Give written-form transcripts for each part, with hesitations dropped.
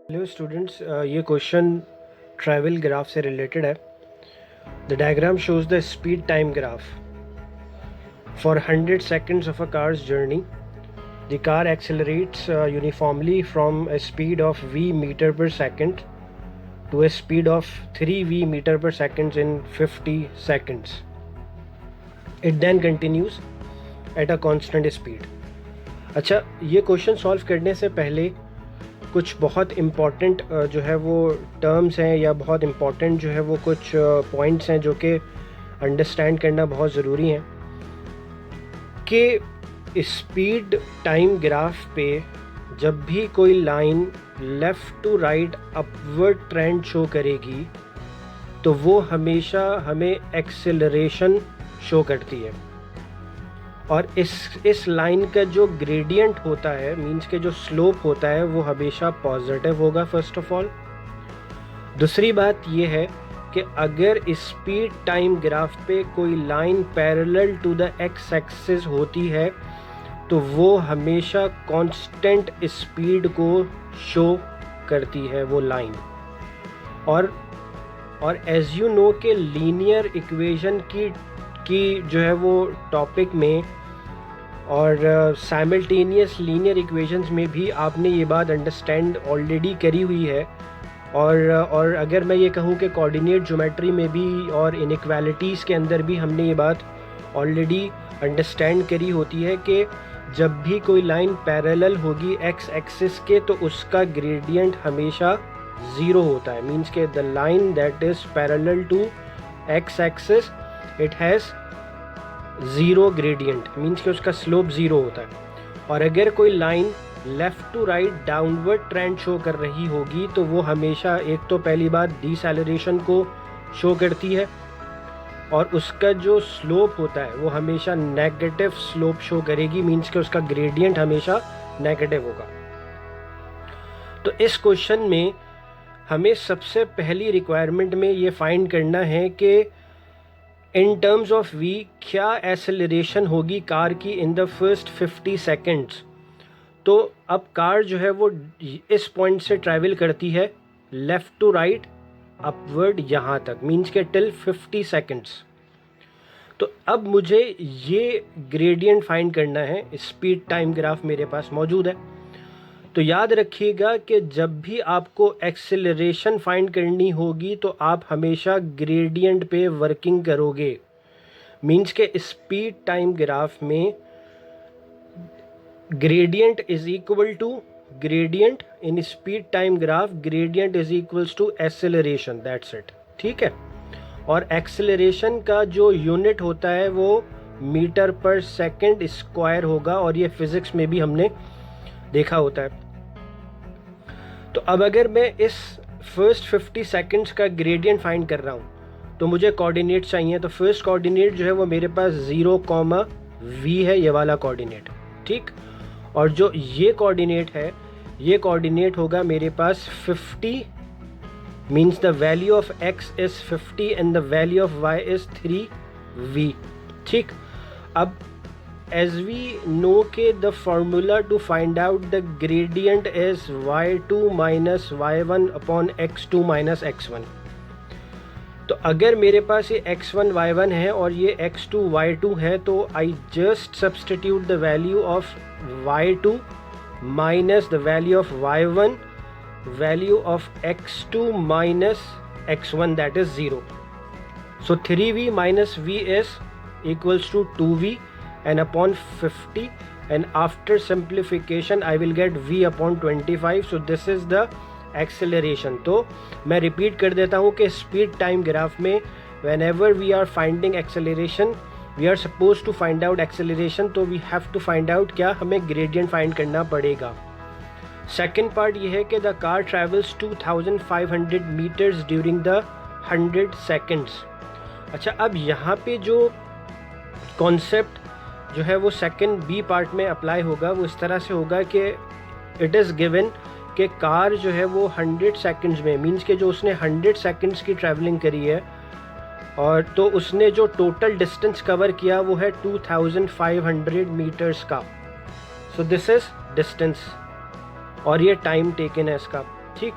Hello students, ये question travel graph से related है। The diagram shows the speed time graph for 100 seconds of a car's journey. The car accelerates uniformly from a speed of v meter per second to a speed of 3v meter per second in 50 seconds. It then continues at a constant speed. अच्छा, ये question solve करने से पहले कुछ बहुत important जो है वो टर्म्स हैं या बहुत इम्पॉर्टेंट जो है वो कुछ पॉइंट्स हैं जो कि अंडरस्टैंड करना बहुत ज़रूरी है कि स्पीड टाइम ग्राफ पे जब भी कोई line left to right upward trend show करेगी तो वो हमेशा हमें एक्सेलरेशन शो करती है। और इस लाइन का जो ग्रेडियंट होता है, मींस के जो स्लोप होता है, वो हमेशा पॉजिटिव होगा फर्स्ट ऑफ ऑल। दूसरी बात ये है कि अगर स्पीड टाइम ग्राफ पे कोई line parallel to the x axis होती है तो वो हमेशा कांस्टेंट स्पीड को शो करती है वो लाइन। और एज यू नो के लीनियर इक्वेशन की जो है वो टॉपिक में और साइमल्टेनियस लीनियर इक्वेशंस में भी आपने ये बात अंडरस्टैंड ऑलरेडी करी हुई है। और अगर मैं ये कहूँ कि कोऑर्डिनेट ज्योमेट्री में भी और इनइक्वालिटीज़ के अंदर भी हमने ये बात ऑलरेडी अंडरस्टैंड करी होती है कि जब भी कोई लाइन पैरेलल होगी एक्स एक्सिस के तो उसका ग्रेडियंट हमेशा ज़ीरो होता है। मींस के the line that is parallel to x axis it has zero gradient, means कि उसका स्लोप ज़ीरो होता है। और अगर कोई line left to right downward trend show कर रही होगी तो वो हमेशा एक तो पहली बात डिसेलरेशन को शो करती है और उसका जो स्लोप होता है वो हमेशा नेगेटिव स्लोप शो करेगी, मींस कि उसका ग्रेडियंट हमेशा नेगेटिव होगा। तो इस क्वेश्चन में हमें सबसे पहली रिक्वायरमेंट में ये फाइंड करना है कि इन टर्म्स ऑफ v क्या एक्सेलरेशन होगी कार की इन द फर्स्ट 50 सेकेंड्स। तो अब कार जो है वो इस पॉइंट से ट्रैवल करती है लेफ़्ट टू राइट अपवर्ड यहाँ तक, मींस के टिल 50 सेकेंड्स। तो अब मुझे ये ग्रेडियंट फाइंड करना है। स्पीड टाइम ग्राफ मेरे पास मौजूद है। तो याद रखिएगा कि जब भी आपको एक्सेलरेशन फाइंड करनी होगी तो आप हमेशा ग्रेडियंट पे वर्किंग करोगे। मींस के स्पीड टाइम ग्राफ में gradient is equal to gradient in speed time graph, gradient is equals to acceleration, that's it. ठीक है। और एक्सेलरेशन का जो यूनिट होता है वो मीटर पर सेकेंड स्क्वायर होगा और ये फिजिक्स में भी हमने देखा होता है। तो अब अगर मैं इस फर्स्ट 50 सेकंड्स का ग्रेडियंट फाइंड कर रहा हूँ तो मुझे कोऑर्डिनेट चाहिए। तो फर्स्ट कोऑर्डिनेट जो है वो मेरे पास 0,v है, ये वाला कोऑर्डिनेट। ठीक। और जो ये कोऑर्डिनेट है ये कोऑर्डिनेट होगा मेरे पास 50, means the value of x is 50 and the value of y is 3v। ठीक। अब as we know के the formula to find out the gradient is y2 minus y1 upon x2 minus x1। तो अगर मेरे पास ये x1 y1 है और ये x2 y2 है तो I just substitute the value of y2 minus the value of y1, value of x2 minus x1, that is 0. So 3v minus v is equals to 2v and upon 50, and after simplification I will get v upon 25. so this is the acceleration. तो मैं repeat कर देता हूँ कि speed time graph में whenever we are finding acceleration we are supposed to find out acceleration, तो we have to find out क्या हमें gradient find करना पड़ेगा। सेकेंड पार्ट ये है कि the car travels 2500 meters during the 100 seconds। अच्छा, अब यहाँ पे जो कॉन्सेप्ट जो है वो सेकंड बी पार्ट में अप्लाई होगा, वो इस तरह से होगा कि इट इज़ गिवन कि कार जो है वो 100 सेकंड्स में, मींस के जो उसने 100 सेकंड्स की ट्रैवलिंग करी है और तो उसने जो टोटल डिस्टेंस कवर किया वो है 2500 मीटर्स का। सो दिस इज़ डिस्टेंस और ये टाइम टेकन है इसका। ठीक।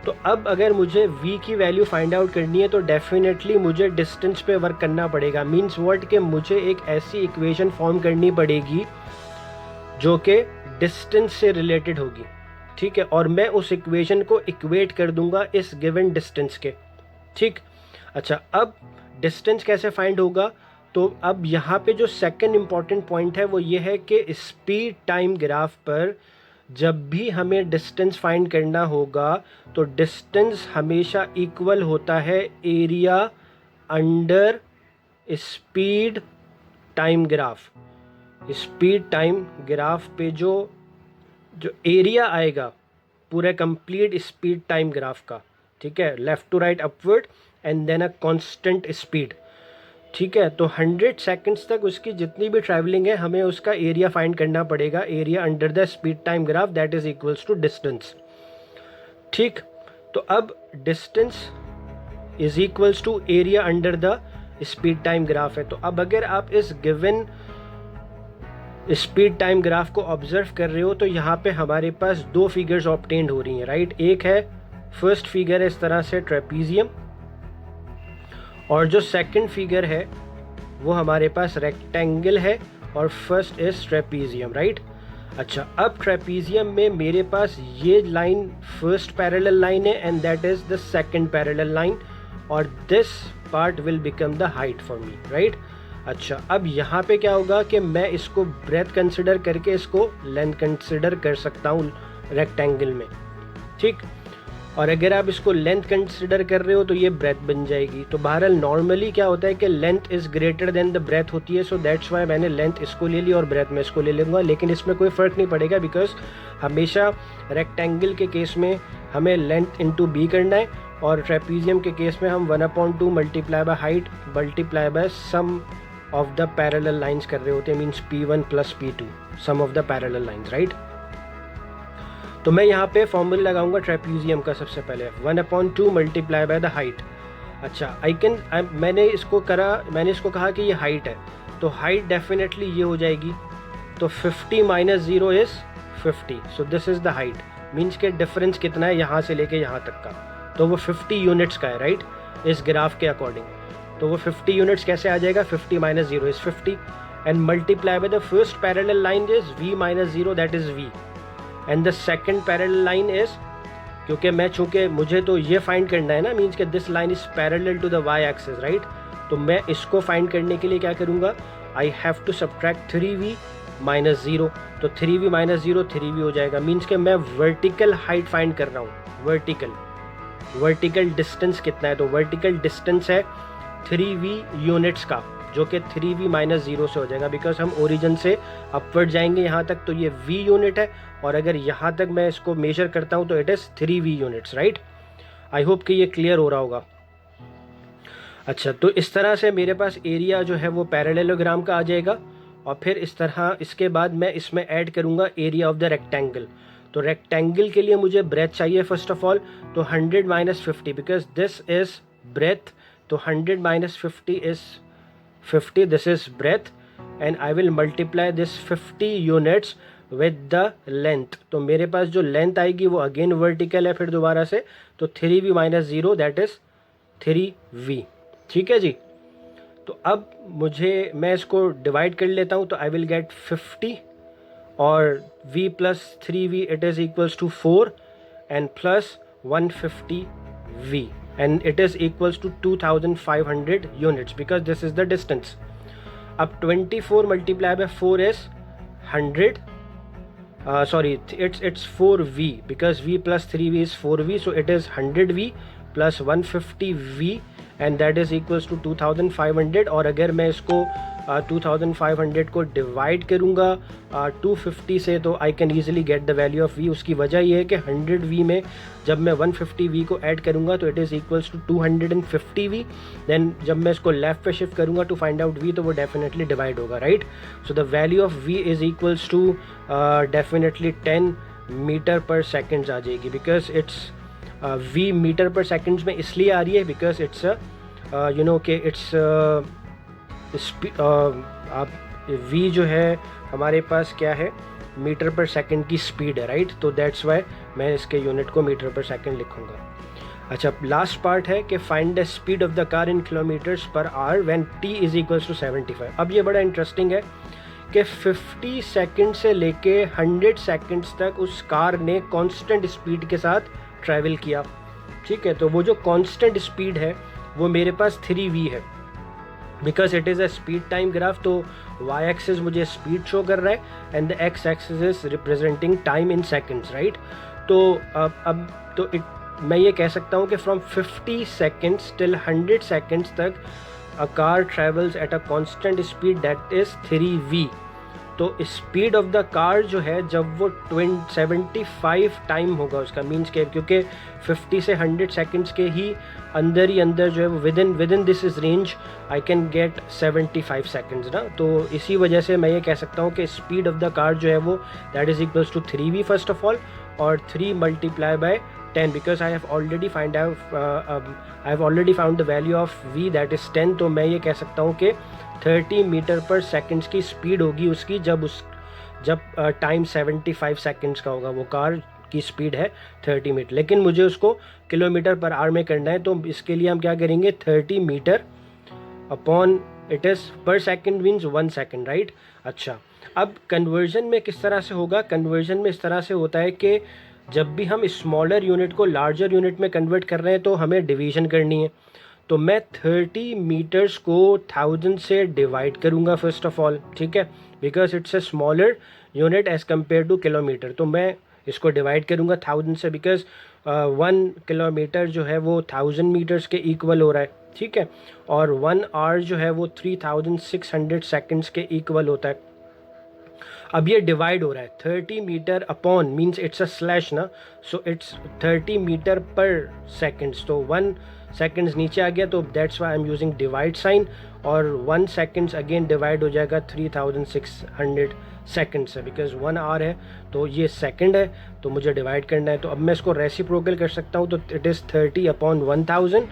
तो अब अगर मुझे v की वैल्यू फाइंड आउट करनी है तो डेफिनेटली मुझे डिस्टेंस पे वर्क करना पड़ेगा। मीन्स व्हाट कि मुझे एक ऐसी इक्वेशन फॉर्म करनी पड़ेगी जो कि डिस्टेंस से रिलेटेड होगी, ठीक है, और मैं उस इक्वेशन को इक्वेट कर दूंगा इस गिवन डिस्टेंस के, ठीक। अच्छा, अब डिस्टेंस कैसे फाइंड होगा? तो अब यहाँ पे जो सेकंड इम्पॉर्टेंट पॉइंट है वो ये है कि स्पीड टाइम ग्राफ पर जब भी हमें डिस्टेंस फाइंड करना होगा तो डिस्टेंस हमेशा इक्वल होता है area under speed time graph. Speed time graph पे जो एरिया आएगा पूरे कंप्लीट स्पीड टाइम ग्राफ का, ठीक है, left to right upward and then a constant speed, ठीक है। तो 100 सेकंड्स तक उसकी जितनी भी ट्रैवलिंग है हमें उसका एरिया फाइंड करना पड़ेगा, area under the speed time graph that is equals to distance, ठीक। तो अब distance is equals to area under the speed time graph है। तो अब अगर आप इस गिवन स्पीड टाइम ग्राफ को ऑब्जर्व कर रहे हो तो यहाँ पे हमारे पास दो फिगर्स ऑब्टेन्ड हो रही हैं, राइट। एक है फर्स्ट फिगर है इस तरह से ट्रेपीजियम, और जो सेकंड फिगर है वो हमारे पास रेक्टेंगल है और फर्स्ट इज ट्रेपीजियम, राइट। अच्छा, अब ट्रेपीजियम में मेरे पास ये लाइन फर्स्ट पैरेलल लाइन है and that is the second parallel line, और this part will become the height for me, right. अच्छा, अब यहाँ पे क्या होगा कि मैं इसको ब्रेथ कंसिडर करके इसको लेंथ कंसिडर कर सकता हूँ रेक्टेंगल में, ठीक। और अगर आप इसको लेंथ कंसिडर कर रहे हो तो ये ब्रेथ बन जाएगी। तो बहरहाल नॉर्मली क्या होता है कि length is greater than the breadth होती है, सो दैट्स वाई मैंने लेंथ इसको ले ली और ब्रेथ में इसको ले लूँगा, लेकिन इसमें कोई फ़र्क नहीं पड़ेगा बिकॉज हमेशा रेक्टेंगल के केस में हमें लेंथ इंटू बी करना है और ट्रेपीजियम के केस में हम 1/2 multiply by height multiply by sum of the parallel lines कर रहे होते हैं, means P1 plus P2 sum of the parallel lines, right. तो मैं यहाँ पे फॉर्मूला लगाऊंगा ट्रेपीजियम का सबसे पहले 1/2 मल्टीप्लाई बाय द हाइट। अच्छा, मैंने इसको कहा कि ये हाइट है, तो हाइट डेफिनेटली ये हो जाएगी। तो 50 minus 0 is 50, so this is the height. Means के डिफरेंस कितना है यहाँ से लेके यहाँ तक का, तो वो 50 यूनिट्स का है, राइट, इस ग्राफ के अकॉर्डिंग। तो वो 50 यूनिट्स कैसे आ जाएगा? 50 minus 0 is 50 and multiply by the first parallel line is v minus 0 that is v and the second parallel line is, क्योंकि चूँकि मुझे तो ये फाइंड करना है ना, मीन्स के this line is parallel to the y axis, right. तो मैं इसको फाइंड करने के लिए क्या करूँगा? I have to subtract 3v minus 0, तो 3v माइनस 0 3v हो जाएगा। मीन्स के मैं वर्टिकल हाइट फाइंड कर रहा हूँ, वर्टिकल डिस्टेंस कितना है? तो वर्टिकल डिस्टेंस है 3v यूनिट्स का, जो कि 3v माइनस 0 से हो जाएगा बिकॉज हम ओरिजिन से अपवर्ड जाएंगे यहाँ तक, तो ये v यूनिट है, और अगर यहाँ तक मैं इसको मेजर करता हूँ तो it is 3v units, right. I hope कि ये क्लियर हो रहा होगा। अच्छा, तो इस तरह से मेरे पास एरिया जो है वो पैरेललोग्राम का आ जाएगा, और फिर इस तरह इसके बाद मैं इसमें ऐड करूँगा एरिया ऑफ द रेक्टेंगल। तो रेक्टेंगल के लिए मुझे ब्रेथ चाहिए फर्स्ट ऑफ ऑल, तो 100 minus 50 because this is breadth, तो 100 minus 50 is 50, this is breadth and I will multiply this 50 units with the length। तो मेरे पास जो लेंथ आएगी वो अगेन वर्टिकल है फिर दोबारा से, तो 3v minus 0 that is 3v, ठीक है जी। तो अब मैं इसको डिवाइड कर लेता हूँ, तो आई विल गेट 50 और v plus 3v it is equals to 4 and plus 150v and it is equals to 2500 units because this is the distance. Ab 24 multiplied by 4 is 100, it's 4v because v plus 3v is 4v, so it is 100v plus 150v and that is equals to 2500। और अगर मैं इसको 2500 को divide करूँगा 250 से, तो I can easily get the value of v। उसकी वजह ये है कि 100v में जब मैं 150v को ऐड करूँगा तो it is equals to 250v, then जब मैं इसको लेफ्ट पे शिफ्ट करूँगा टू फाइंड आउट v तो वो डेफिनेटली डिवाइड होगा, right. So the value of v is equals to definitely 10 metre per seconds आ जाएगी, because it's v metre per seconds में इसलिए आ रही है बिकॉज इट्स यू नो कि इट्स आप v जो है हमारे पास क्या है, मीटर पर सेकंड की स्पीड है, राइट। तो दैट्स वाई मैं इसके यूनिट को मीटर पर सेकंड लिखूंगा। अच्छा, लास्ट पार्ट है कि find the speed of the car in kilometres per hour when t is equals to 75। अब ये बड़ा इंटरेस्टिंग है कि 50 सेकंड से लेके 100 सेकंड्स तक उस कार ने कांस्टेंट स्पीड के साथ ट्रैवल किया, ठीक है। तो वो जो कांस्टेंट स्पीड है वो मेरे पास 3v है, because it is a speed time graph. तो वाई एक्सिस मुझे स्पीड शो कर रहा है and the x axis is representing time in seconds, right. तो अब तो मैं ये कह सकता हूँ कि फ्रॉम 50 सेकंड्स टिल 100 सेकंड्स तक a car travels at a constant speed that is 3v। तो स्पीड ऑफ द कार जो है जब वो 75 टाइम होगा उसका, मीन्स के क्योंकि 50 से 100 सेकंड्स के ही अंदर जो है वो with in this is range I can get 75 seconds ना। तो इसी वजह से मैं ये कह सकता हूँ कि स्पीड ऑफ द कार जो है वो that is equals to 3v first of all, और 3 multiply by 10 because I have already found the value of v that is 10। तो मैं ये कह सकता हूँ कि 30 मीटर पर सेकंड्स की स्पीड होगी उसकी जब टाइम 75 सेकंड्स का होगा। वो कार की स्पीड है 30 मीटर, लेकिन मुझे उसको किलोमीटर पर आवर में करना है। तो इसके लिए हम क्या करेंगे, 30 मीटर अपॉन इट इज़ पर सेकंड मीन्स 1 सेकंड, राइट। अच्छा, अब कन्वर्जन में किस तरह से होगा, कन्वर्जन में इस तरह से होता है कि जब भी हम स्मॉलर यूनिट को लार्जर यूनिट में कन्वर्ट कर रहे हैं तो हमें डिवीजन करनी है। तो मैं 30 मीटर्स को 1000 से डिवाइड करूंगा फर्स्ट ऑफ ऑल, ठीक है, because it's a smaller unit as compare two kilometre. तो मैं इसको डिवाइड करूंगा 1000 से, बिकॉज 1 किलोमीटर जो है वो 1000 मीटर्स के इक्वल हो रहा है, ठीक है, और 1 आवर जो है वो 3600 सेकंड्स के इक्वल होता है। अब ये डिवाइड हो रहा है 30 metre upon means it's a slash ना, so it's 30 metre per seconds. तो 1 सेकंड्स नीचे आ गया, तो that's why I am using divide sign, और 1 सेकंड्स अगेन डिवाइड हो जाएगा 3600 सेकंड से, बिकॉज 1 आवर है तो ये सेकंड है तो मुझे डिवाइड करना है। तो अब मैं इसको रेसिप्रोकल कर सकता हूँ, तो it is 30 upon 1000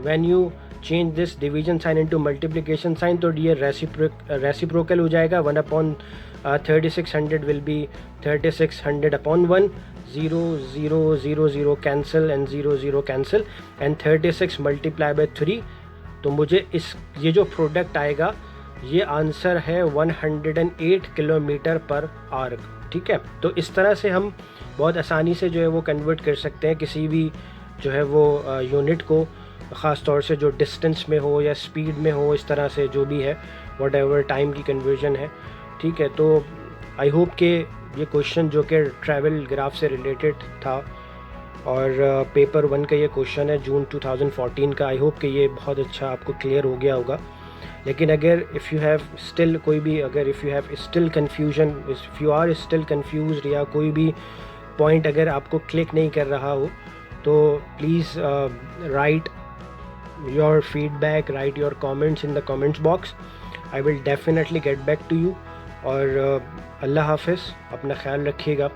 when you change this division sign into multiplication sign, तो ये रेसिप्रोकल हो जाएगा। 1 upon 3600 will be 3600 upon 1, 0 0 0 0 cancel and 0 0 cancel and 36 multiply by 3। तो मुझे ये जो प्रोडक्ट आएगा ये आंसर है 108 किलोमीटर पर आवर, ठीक है। तो इस तरह से हम बहुत आसानी से जो है वो कन्वर्ट कर सकते हैं किसी भी जो है वो यूनिट को, ख़ास तौर से जो डिस्टेंस में हो या स्पीड में हो, इस तरह से जो भी है वट एवर टाइम की कन्वर्जन है, ठीक है। तो आई होप कि ये क्वेश्चन जो कि ट्रैवल ग्राफ से रिलेटेड था और पेपर 1 का ये क्वेश्चन है जून 2014 का, आई होप कि ये बहुत अच्छा आपको क्लियर हो गया होगा। लेकिन अगर इफ़ यू हैव स्टिल कोई भी, अगर if you have still confusion, if you are still confuse या कोई भी पॉइंट अगर आपको क्लिक नहीं कर रहा हो, तो please write your feedback, write your comments in the comments box. I will definitely get back to you. और अल्लाह हाफ़िज़, अपना ख्याल रखिएगा।